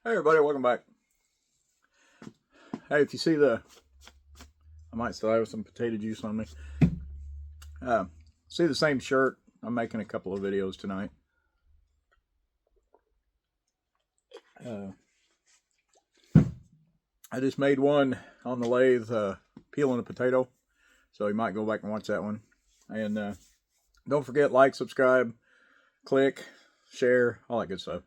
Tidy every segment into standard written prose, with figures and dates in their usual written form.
Hey everybody, welcome back. Hey, if you see I might still have some potato juice on me. See the same shirt? I'm making a couple of videos tonight. I just made one on the lathe peeling a potato, so you might go back and watch that one. And don't forget, like, subscribe, click, share, all that good stuff.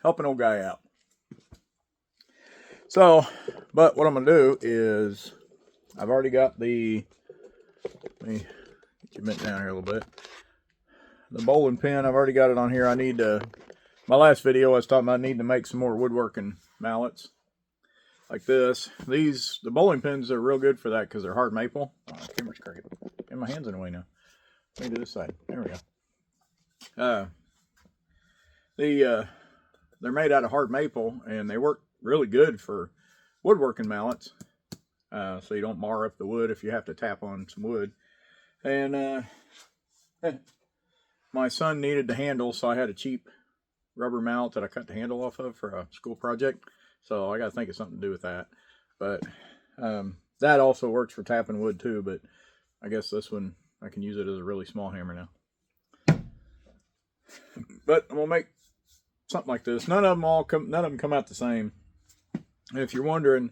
Help an old guy out. So, but what I'm going to do is, I've already got let me get your mitt down here a little bit. The bowling pin, I've already got it on here. I need to, my last video I was talking about, I need to make some more woodworking mallets. Like this. The bowling pins are real good for that because they're hard maple. Oh, the camera's crooked. Get my hands in the way now. Let me do this side. There we go. They're made out of hard maple, and they work really good for woodworking mallets. So you don't mar up the wood if you have to tap on some wood. And my son needed the handle, so I had a cheap rubber mallet that I cut the handle off of for a school project. So I got to think of something to do with that. But that also works for tapping wood too. But I guess this one, I can use it as a really small hammer now. But I'm gonna make something like this. None of them come out the same. And if you're wondering,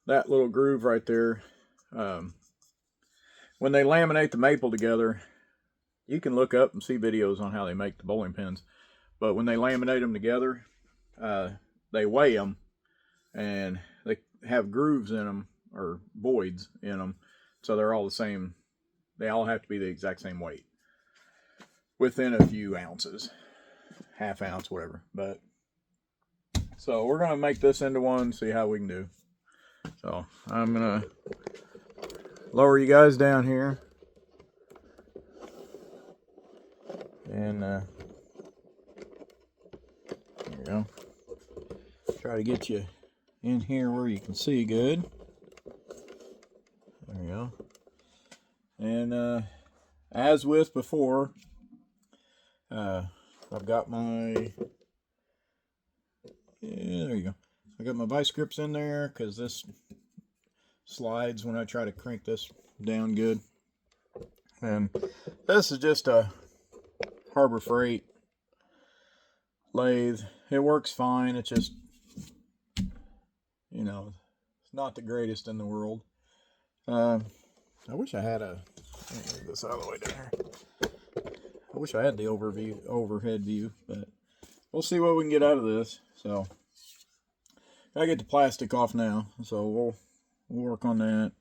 that little groove right there, when they laminate the maple together, you can look up and see videos on how they make the bowling pins. But when they laminate them together, they weigh them, and they have grooves in them, or voids in them, so they're all the same. They all have to be the exact same weight, within a few ounces, half ounce, whatever. But so we're gonna make this into one, see how we can do. So I'm gonna lower you guys down here, and there you go. Try to get you in here where you can see good. There you go. And as with before, I've got my, there you go. I got my vice grips in there because this slides when I try to crank this down good. And this is just a Harbor Freight lathe. It works fine. It's just, you know, it's not the greatest in the world. I wish I had let me move this out of the way down here. I wish I had the overhead view, but we'll see what we can get out of this. So, gotta get the plastic off now, so we'll work on that.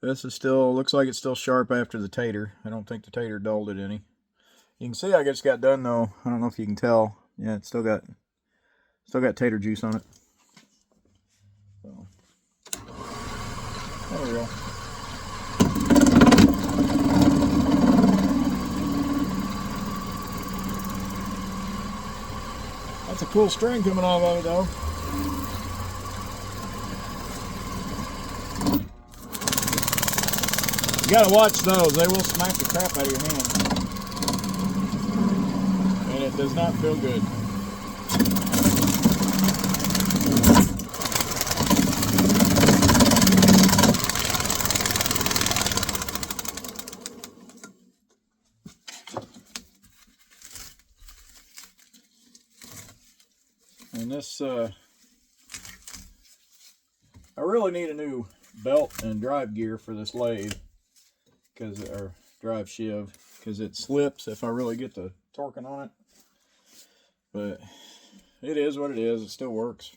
This is still, looks like it's still sharp after the tater. I don't think the tater dulled it any. You can see I just got done though. I don't know if you can tell. Yeah, it's still got tater juice on it. So, there we go. That's a cool string coming off of it though. You gotta watch those, they will smack the crap out of your hand. And it does not feel good. And this, I really need a new belt and drive gear for this lathe, or drive sheave, because it slips if I really get the torquing on it. But it is what it is. It still works.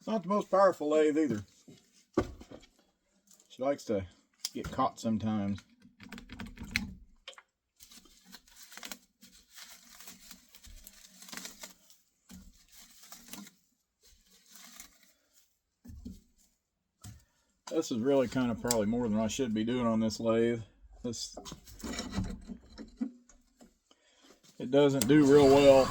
Not the most powerful lathe either. She likes to get caught sometimes. This is really kind of probably more than I should be doing on this lathe. It doesn't do real well.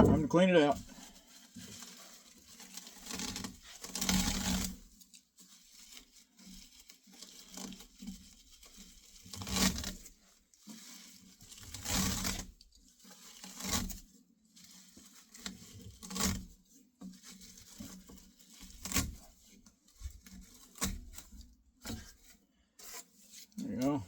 Time to clean it out. There you go.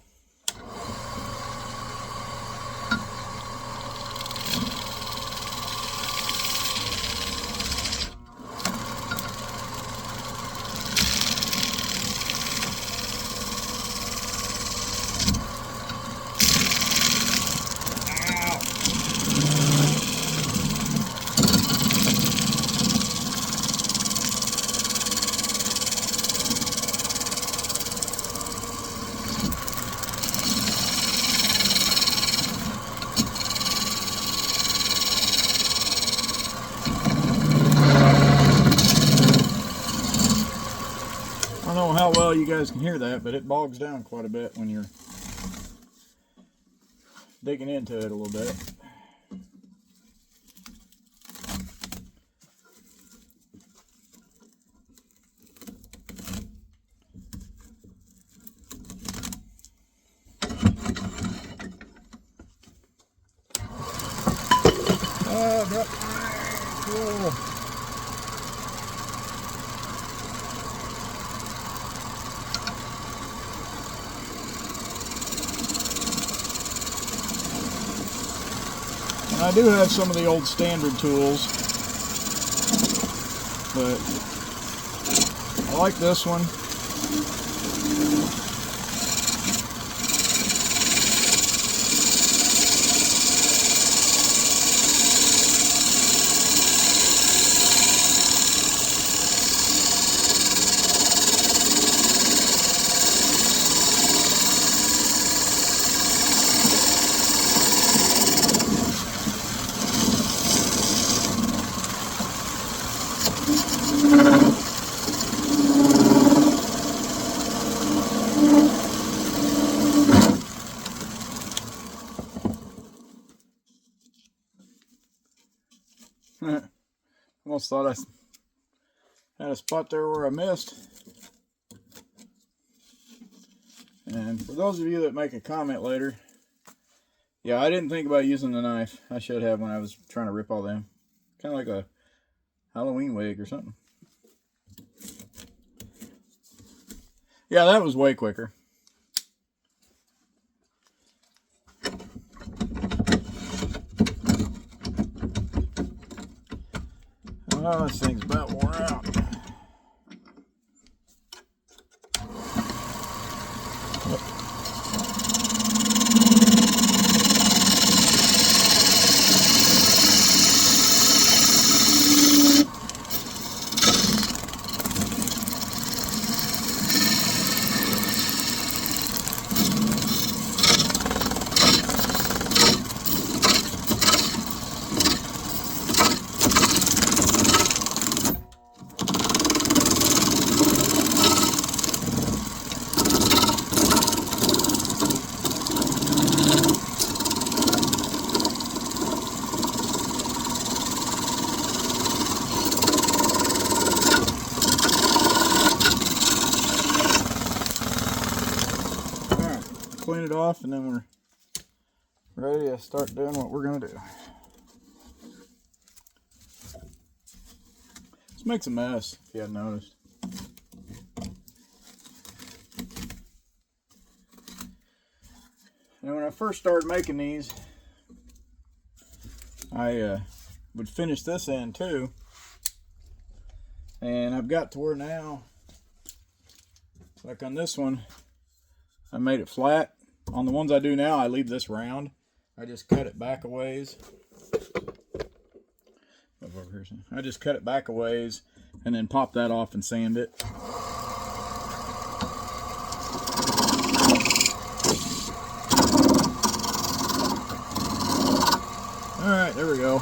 I don't know how well you guys can hear that, but it bogs down quite a bit when you're digging into it a little bit. Cool. I do have some of the old standard tools, but I like this one. Almost thought I had a spot there where I missed. And for those of you that make a comment later, yeah, I didn't think about using the knife. I should have when I was trying to rip all them. Kind of like a Halloween wig or something. Yeah, that was way quicker. Oh, this thing's about wore out. Clean it off, and then we're ready to start doing what we're going to do. This makes a mess, if you hadn't noticed. And when I first started making these, I would finish this end too. And I've got to where now, like on this one, I made it flat. on the ones I do now, I leave this round. I just cut it back a ways. I just cut it back a ways and then pop that off and sand it. Alright, there we go.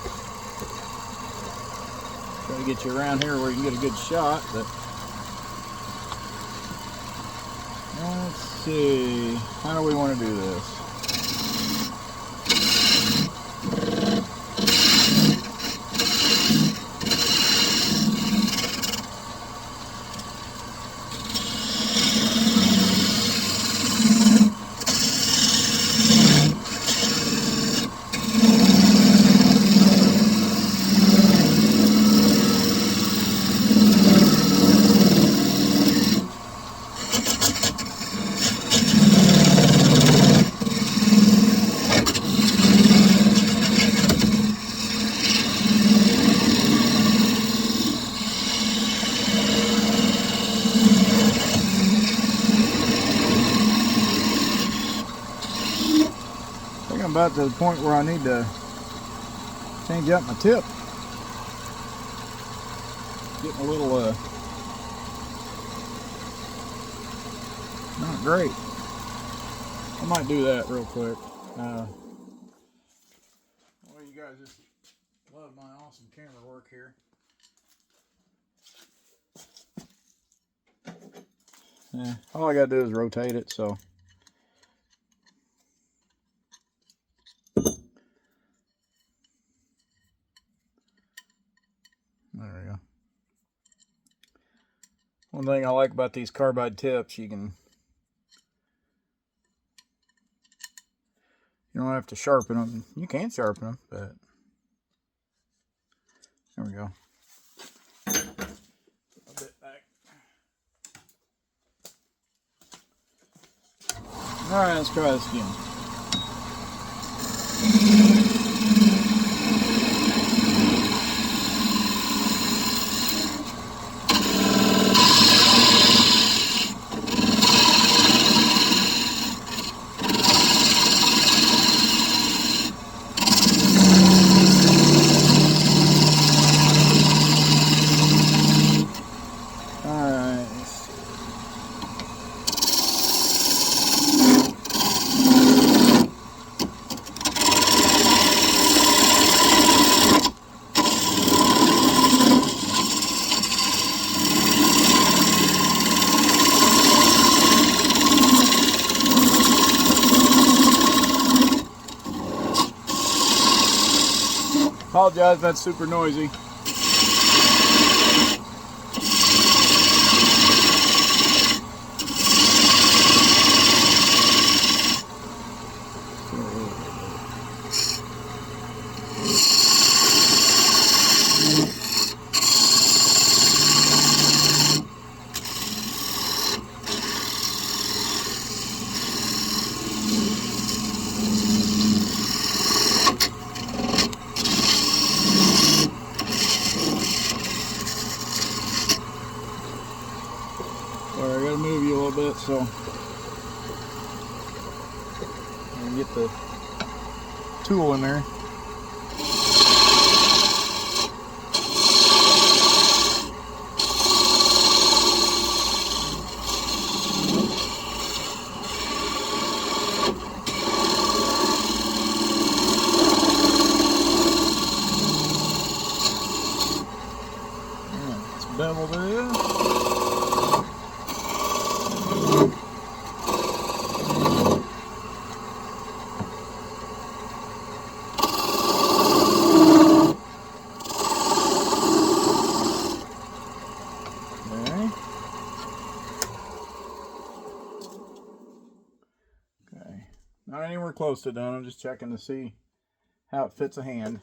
Try to get you around here where you can get a good shot, but let's see. How do we want to do this? I'm about to the point where I need to change up my tip. Getting a little not great. I might do that real quick. Well, you guys just love my awesome camera work here. Yeah, all I gotta do is rotate it, so there we go. One thing I like about these carbide tips, you don't have to sharpen them. You can sharpen them, but there we go. A bit back. All right, let's try this again. Apologize if that's super noisy. Sorry, I gotta move you a little bit so I can get the tool in there. Let's bevel this. Not anywhere close to done. I'm just checking to see how it fits a hand.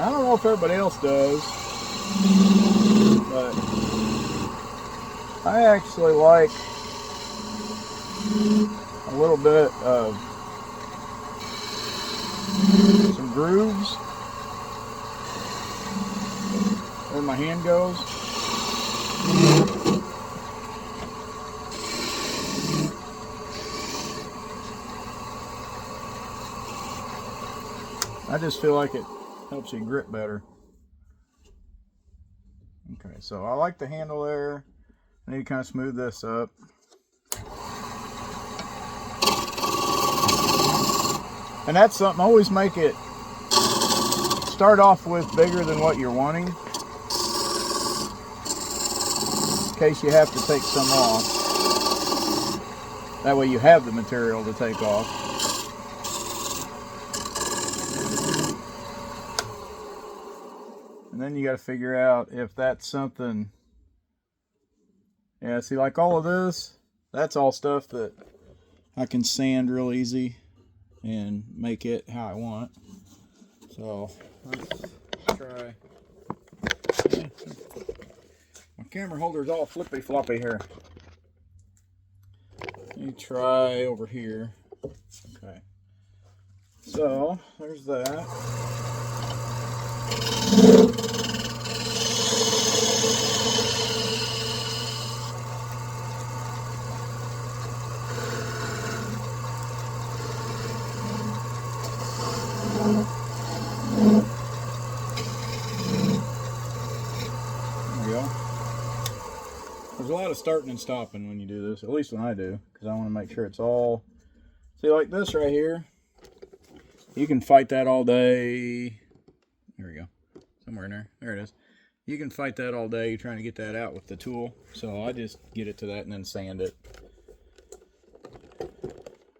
I don't know if everybody else does, but I actually like a little bit of some grooves where my hand goes. I just feel like it helps you grip better. Okay, so I like the handle there. I need to kind of smooth this up. And that's something, always make it start off with bigger than what you're wanting, in case you have to take some off. That way you have the material to take off. And then you got to figure out if that's something. Yeah, see, like all of this, that's all stuff that I can sand real easy and make it how I want. So let's try. My camera holder's all flippy floppy here. Let me try over here. Okay. So there's that. There's a lot of starting and stopping when you do this, at least when I do, because I want to make sure it's all, see, like this right here, you can fight that all day. There we go, somewhere in there it is. You can fight that all day trying to get that out with the tool, so I just get it to that and then sand it.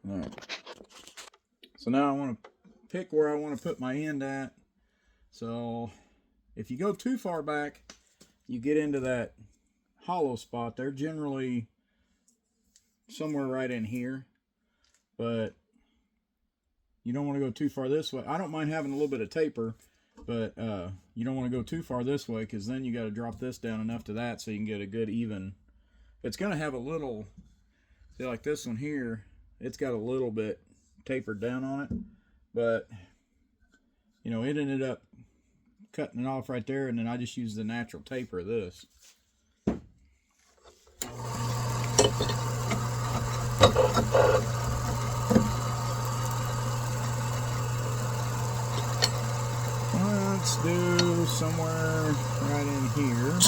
All right, so now I want to pick where I want to put my end at. So if you go too far back, you get into that hollow spot. They're generally somewhere right in here, but you don't want to go too far this way. I don't mind having a little bit of taper, but you don't want to go too far this way, because then you got to drop this down enough to that so you can get a good even. It's going to have a little, see, like this one here, it's got a little bit tapered down on it, but you know, it ended up cutting it off right there, and then I just used the natural taper of this. Let's do somewhere right in here.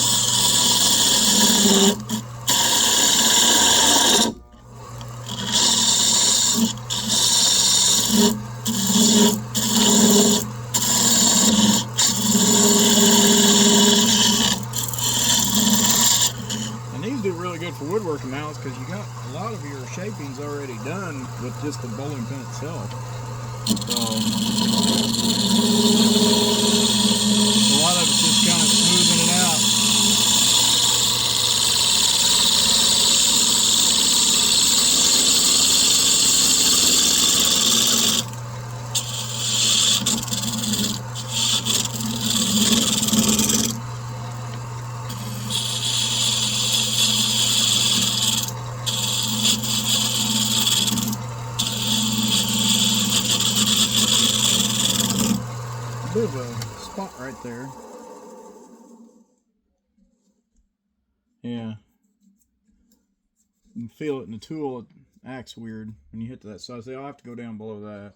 For woodworking mallets, because you got a lot of your shapings already done with just the bowling pin itself. So a lot of it's just kind of smoothing it out. Bit of a spot right there. Yeah. You can feel it in the tool. It acts weird when you hit that side. So I'll have to go down below that.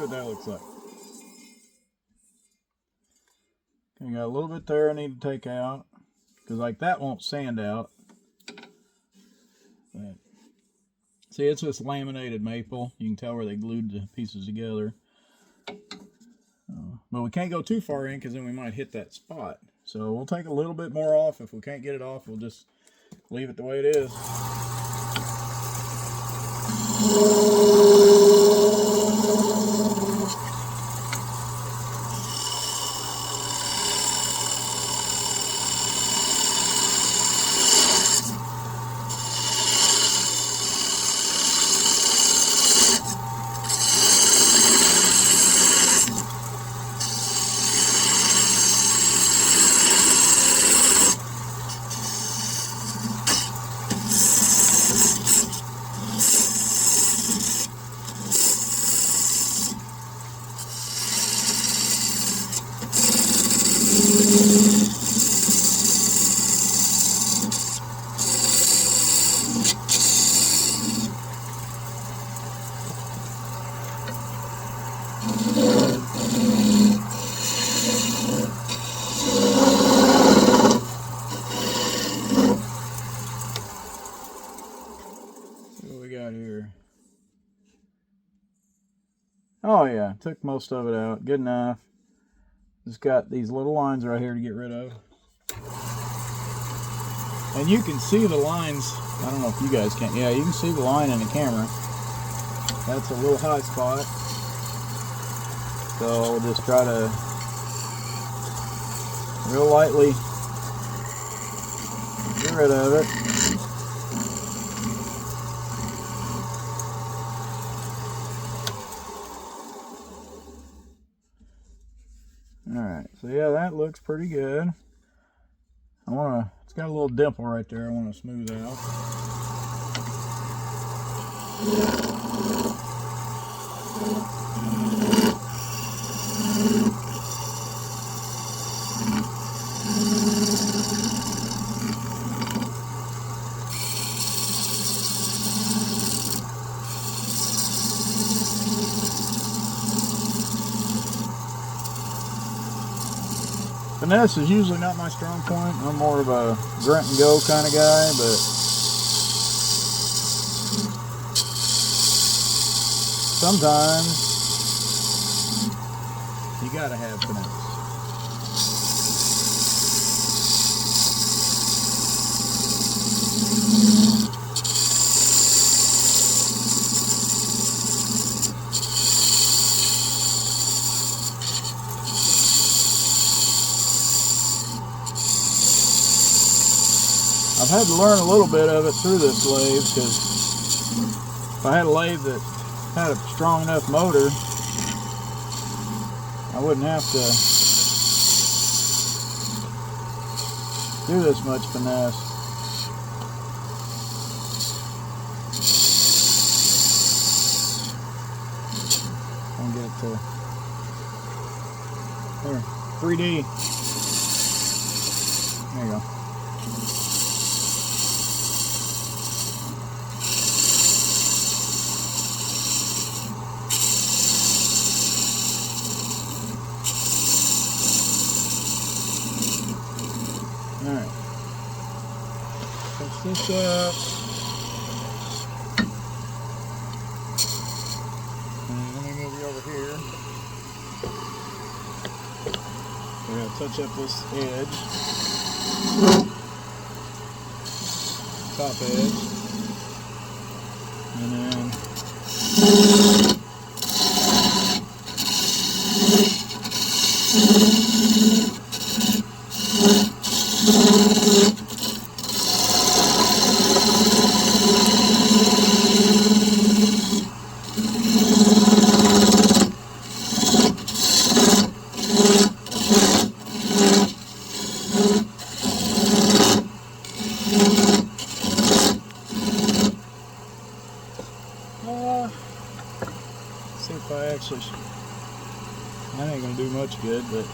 what that looks like. Okay, got a little bit there I need to take out, because like that won't sand out. But, see, it's this laminated maple. You can tell where they glued the pieces together. But we can't go too far in, because then we might hit that spot. So we'll take a little bit more off. If we can't get it off, we'll just leave it the way it is. Oh yeah, took most of it out. Good enough. Just got these little lines right here to get rid of. And you can see the lines. I don't know if you guys can. Yeah, you can see the line in the camera. That's a little high spot. So we'll just try to real lightly get rid of it. Alright, so yeah, that looks pretty good. It's got a little dimple right there I want to smooth out. Finesse is usually not my strong point. I'm more of a grunt and go kind of guy, but sometimes you gotta have finesse. I've had to learn a little bit of it through this lathe, because if I had a lathe that had a strong enough motor, I wouldn't have to do this much finesse. I'll get it to there, 3D. There you go. Alright, touch this up, and let me move you over here. We're going to touch up this edge, top edge, and then see if I actually, that ain't gonna do much good, but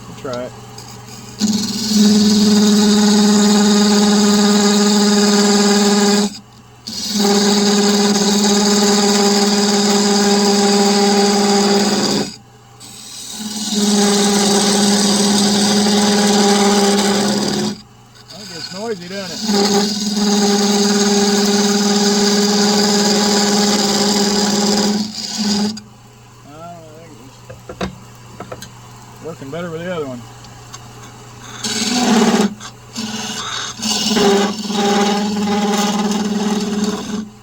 we'll try it. It's noisy, doesn't it? I think it's working better with the other one.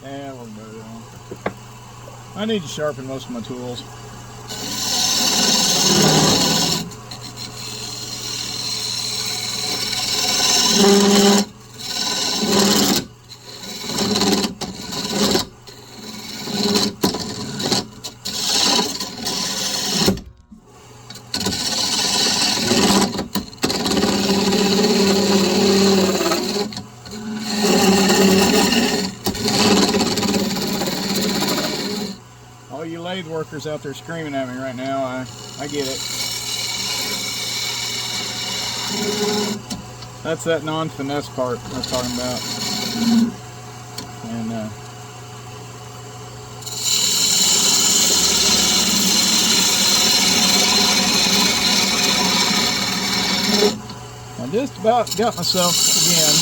Yeah, we'll go down. I need to sharpen most of my tools. All you lathe workers out there screaming at me right now, I get it. That's that non-finesse part I was talking about. And I just about got myself again.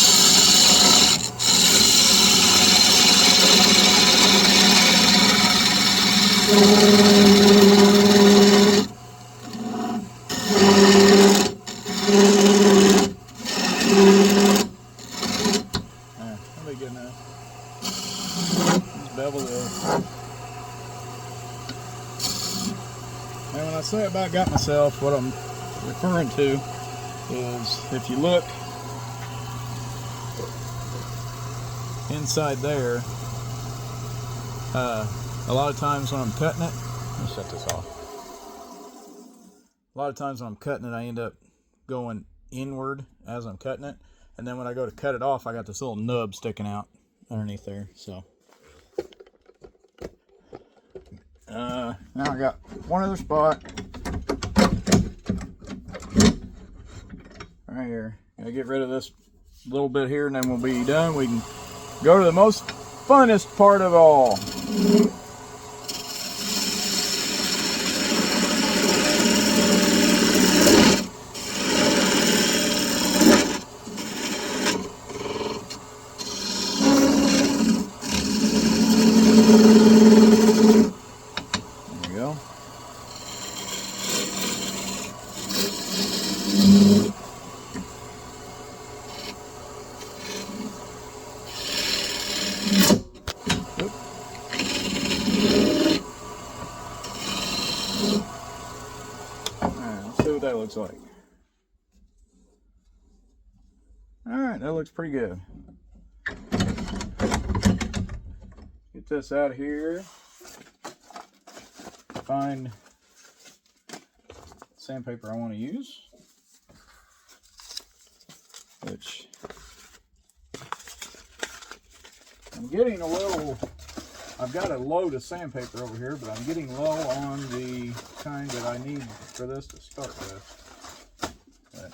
That'll be good enough. Just bevel this. And when I say about got myself, what I'm referring to is if you look inside there, a lot of times when I'm cutting it, let me shut this off. A lot of times when I'm cutting it, I end up going inward as I'm cutting it, and then when I go to cut it off, I got this little nub sticking out underneath there. So now I got one other spot right here. Gotta get rid of this little bit here, and then we'll be done. We can go to the most funnest part of all. There we go. Let's see what that looks like. Alright, that looks pretty good. Get this out of here. Find sandpaper I want to use, which I'm getting a little, I've got a load of sandpaper over here, but I'm getting low on the kind that I need for this to start with. But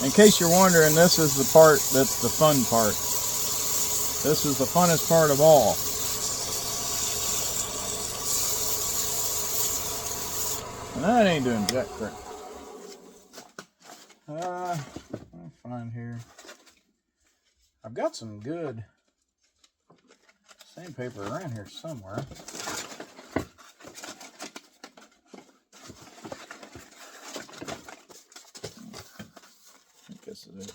in case you're wondering, this is the part that's the fun part. This is the funnest part of all. And that ain't doing jack crap. Let me find here. I've got some good sandpaper around here somewhere. I think this is it.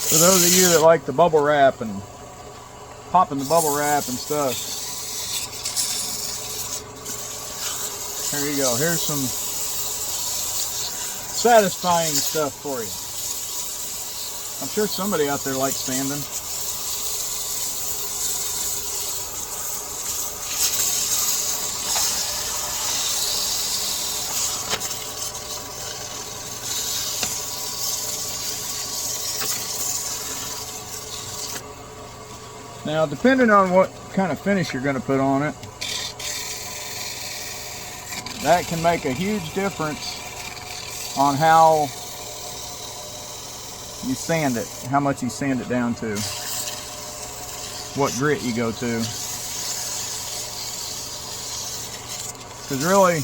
For those of you that like the bubble wrap and popping the bubble wrap and stuff, here you go. Here's some satisfying stuff for you. I'm sure somebody out there likes sanding. Now, depending on what kind of finish you're going to put on it, that can make a huge difference on how you sand it, how much you sand it down to, what grit you go to. Because really,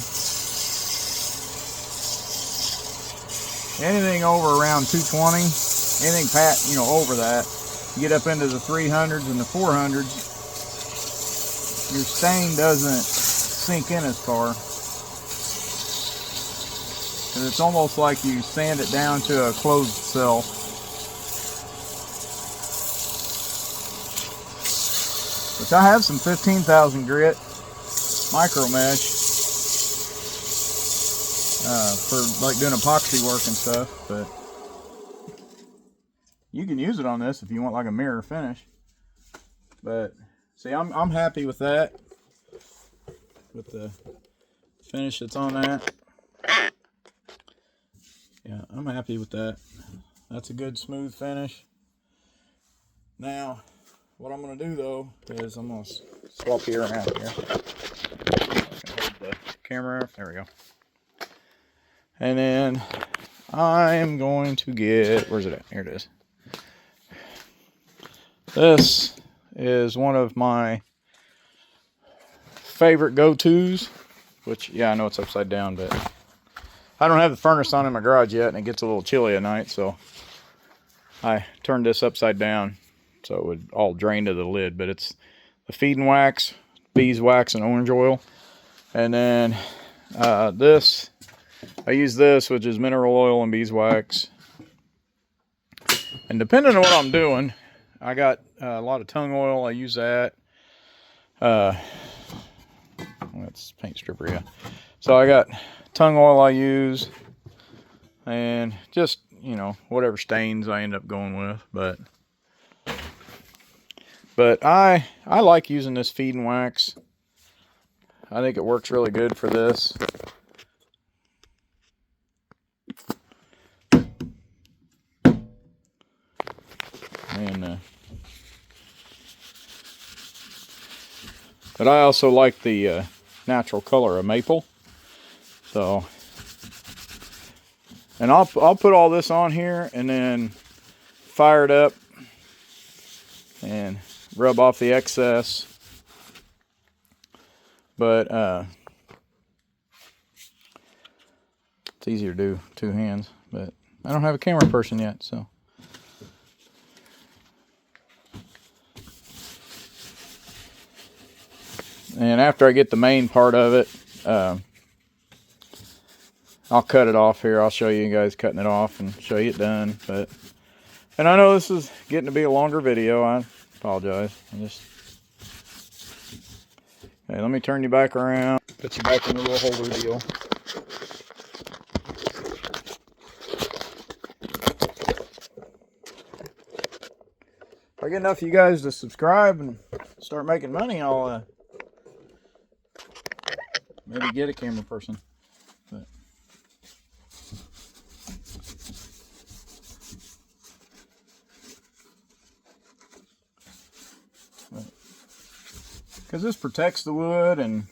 anything over around 220, anything over that, you get up into the 300s and the 400s, your stain doesn't sink in as far. And it's almost like you sand it down to a closed cell. Which I have some 15,000 grit micro mesh for like doing epoxy work and stuff, but you can use it on this if you want like a mirror finish. But see, I'm happy with that, with the finish that's on that. Yeah, I'm happy with that. That's a good smooth finish. Now, what I'm going to do though is I'm going to swap you around here. Hold the camera. There we go. And then I am going to get, where's it at? Here it is. This is one of my favorite go-tos, which, yeah, I know it's upside down, but I don't have the furnace on in my garage yet, and it gets a little chilly at night, so I turned this upside down so it would all drain to the lid. But it's the feeding wax, beeswax, and orange oil. And then this, I use this, which is mineral oil and beeswax. And depending on what I'm doing, I got a lot of tung oil. I use that. That's paint stripper, yeah. So I got tung oil I use, and just, you know, whatever stains I end up going with. But I like using this feeding wax. I think it works really good for this. And but I also like the natural color of maple. So, and I'll put all this on here and then fire it up and rub off the excess. But it's easier to do two hands, but I don't have a camera person yet, so. And after I get the main part of it, I'll cut it off here. I'll show you guys cutting it off and show you it done. And I know this is getting to be a longer video. I apologize. Okay, let me turn you back around. Put you back in the little holder deal. If I get enough of you guys to subscribe and start making money, I'll maybe get a camera person. Because this protects the wood, and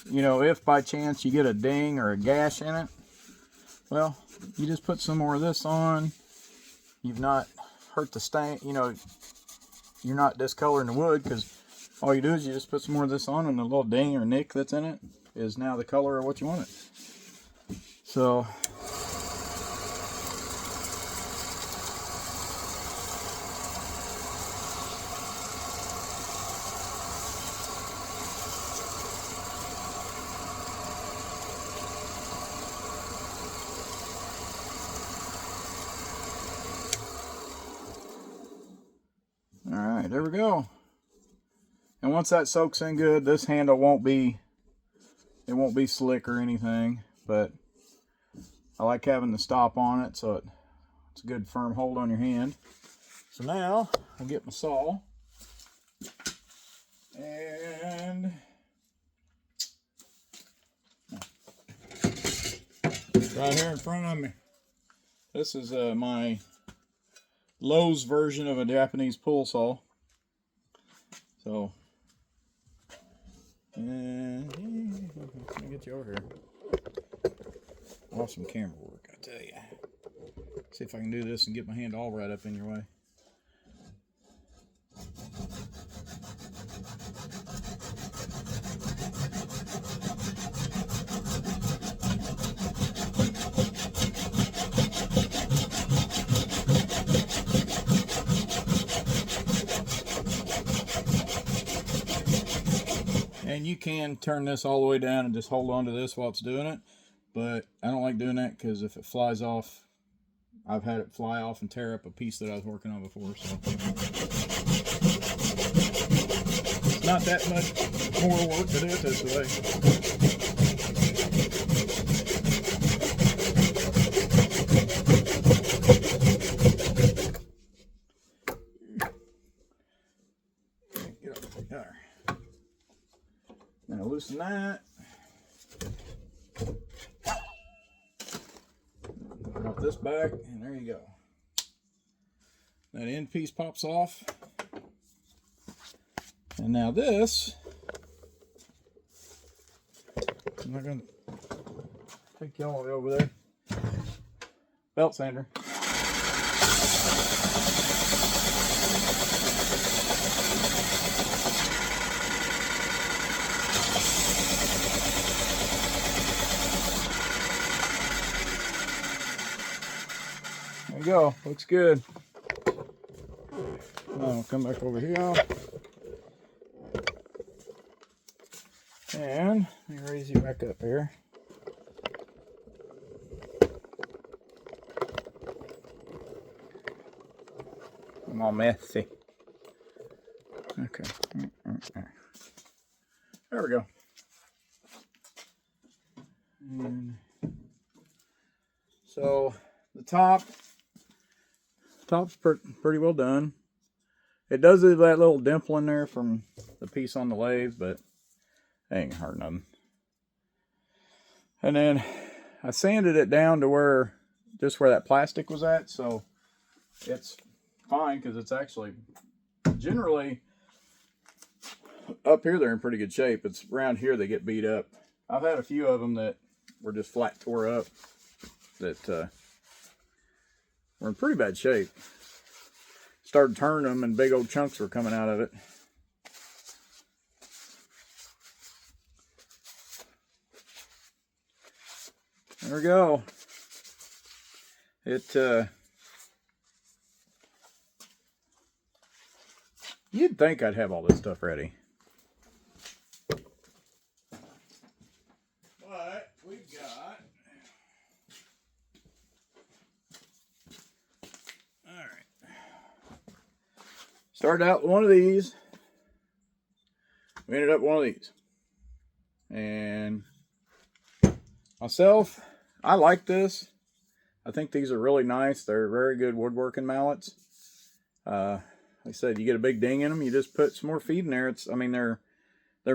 you know, if by chance you get a ding or a gash in it, well, you just put some more of this on. You've not hurt the stain, you know, you're not discoloring the wood, because all you do is you just put some more of this on, and the little ding or nick that's in it is now the color of what you want it. So alright, there we go. And once that soaks in good, this handle won't be slick or anything, but I like having the stop on it, so it's a good firm hold on your hand. So now I'll get my saw, and right here in front of me, this is my Lowe's version of a Japanese pull saw. So, let me get you over here. Awesome camera work, I tell you. See if I can do this and get my hand all right up in your way. And you can turn this all the way down and just hold on to this while it's doing it. But I don't like doing that because if it flies off, I've had it fly off and tear up a piece that I was working on before. So it's not that much more work to do it this way. Get over there. Now loosen that. Drop this back, and there you go. That end piece pops off. And now this, I'm not going to take y'all over there. Belt sander. There you go. Looks good. Now I'll come back over here. And let me raise you back up here. I'm all messy. Okay. There we go. And so the top's pretty well done. It does have that little dimple in there from the piece on the lathe, but it ain't hurt nothing. And then I sanded it down to where that plastic was at, so it's fine because it's actually generally up here they're in pretty good shape. It's around here they get beat up. I've had a few of them that were just flat tore up that were in pretty bad shape. Started turning them and big old chunks were coming out of it. There we go. You'd think I'd have all this stuff ready. But we've got... Alright. Started out with one of these. We ended up with one of these. And myself, I like this. I think these are really nice. They're very good woodworking mallets. Like I said, you get a big ding in them, you just put some more feed in there. I mean, they're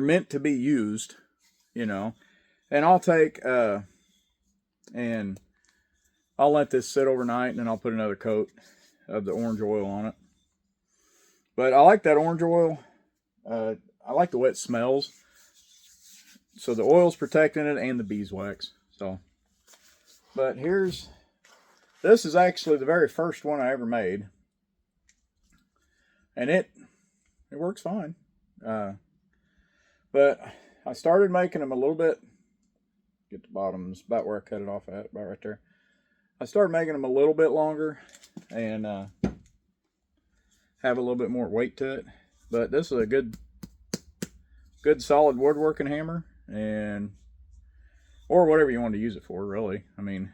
meant to be used, you know. And I'll take and I'll let this sit overnight, and then I'll put another coat of the orange oil on it. But I like that orange oil. I like the way it smells. So the oil's protecting it and the beeswax. So, but this is actually the very first one I ever made. And it works fine. But I started making them a little bit, get the bottoms about where I cut it off at, about right there. I started making them a little bit longer and have a little bit more weight to it. But this is a good solid woodworking hammer, or whatever you want to use it for, really. I mean,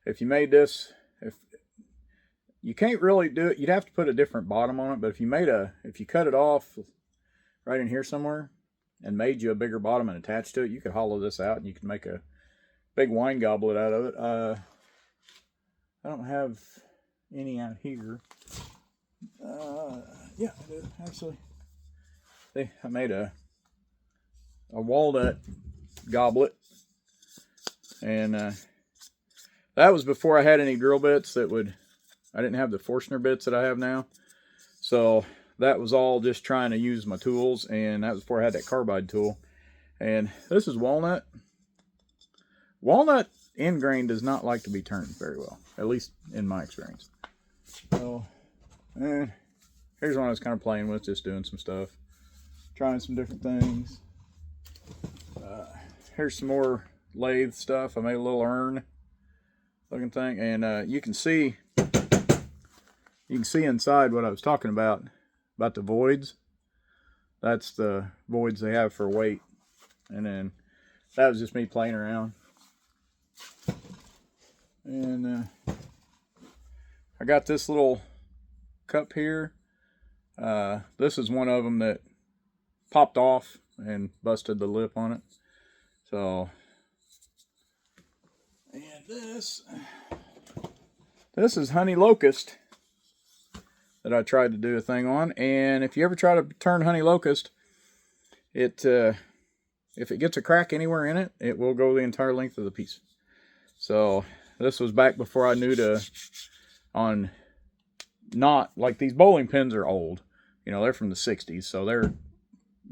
if you made this, you can't really do it. You'd have to put a different bottom on it. But if you cut it off right in here somewhere and made you a bigger bottom and attached to it, you could hollow this out and you could make a big wine goblet out of it. I don't have any out here. Yeah, I do, actually. I made a walnut goblet. And that was before I had any drill bits I didn't have the Forstner bits that I have now. So that was all just trying to use my tools, and that was before I had that carbide tool. And this is walnut. Walnut end grain does not like to be turned very well, at least in my experience. So, here's one I was kind of playing with, just doing some stuff, trying some different things. Here's some more lathe stuff. I made a little urn looking thing, and you can see inside what I was talking about the voids. That's the voids they have for weight, and then that was just me playing around. And I got this little cup here. This is one of them that popped off and busted the lip on it. So, and this is honey locust that I tried to do a thing on. And if you ever try to turn honey locust, if it gets a crack anywhere in it, it will go the entire length of the piece. So this was back before I knew not like these bowling pins are old. You know, they're from the 60s, so they're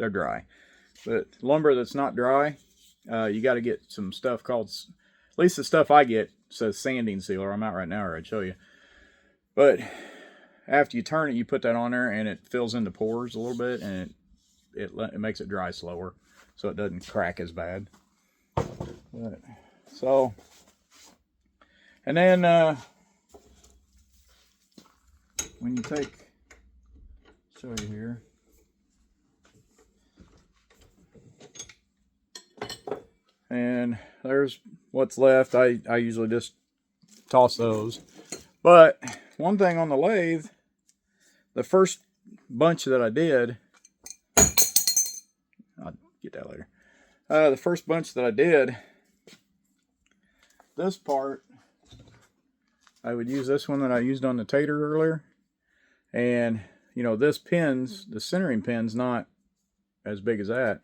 dry. But lumber that's not dry, you got to get some stuff called, at least the stuff I get says sanding sealer. I'm out right now, or I'd show you. But after you turn it, you put that on there, and it fills in the pores a little bit, and it makes it dry slower, so it doesn't crack as bad. But, so, and then when you show you here. And there's what's left. I usually just toss those. But one thing on the lathe, the first bunch that I did, I'll get that later. The first bunch that I did, this part, I would use this one that I used on the tater earlier. And, you know, the centering pin's not as big as that.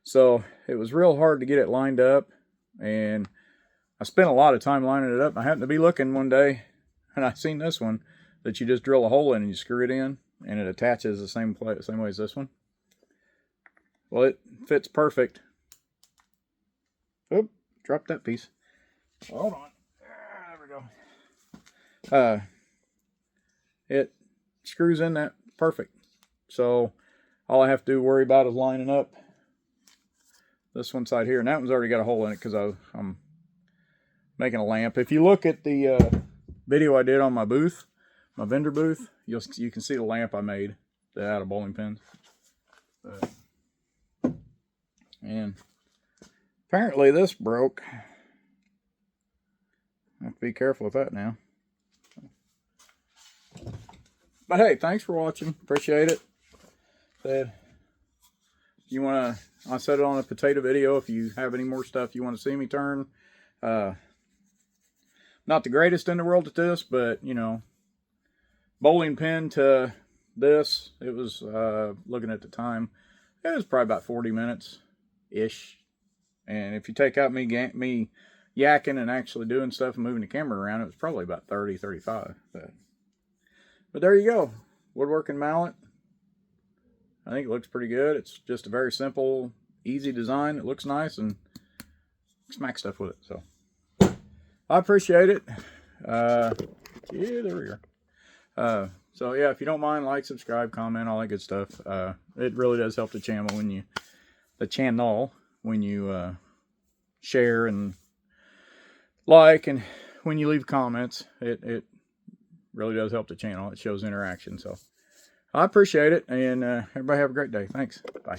So it was real hard to get it lined up, and I spent a lot of time lining it up. I happened to be looking one day, and I seen this one that you just drill a hole in and you screw it in, and it attaches the same way as this one. Well, it fits perfect. Oop, dropped that piece. Hold on. There we go. It screws in that perfect. So all I have to worry about is lining up this one side here, and that one's already got a hole in it because I'm making a lamp. If you look at the video I did on my booth, my vendor booth, you can see the lamp I made out of bowling pins. And apparently this broke. I have to be careful with that now. But hey, thanks for watching. Appreciate it. I said it on a potato video. If you have any more stuff you want to see me turn, not the greatest in the world at this, but you know, bowling pin to this, it was looking at the time, it was probably about 40 minutes ish. And if you take out me yakking and actually doing stuff and moving the camera around, it was probably about 30-35. But there you go, woodworking mallet. I think it looks pretty good. It's just a very simple, easy design. It looks nice, and smack stuff with it. So I appreciate it. Yeah, there we go. So yeah, if you don't mind, like, subscribe, comment, all that good stuff. It really does help the channel when you share and like, and when you leave comments. It really does help the channel. It shows interaction. So I appreciate it, and everybody have a great day. Thanks. Bye.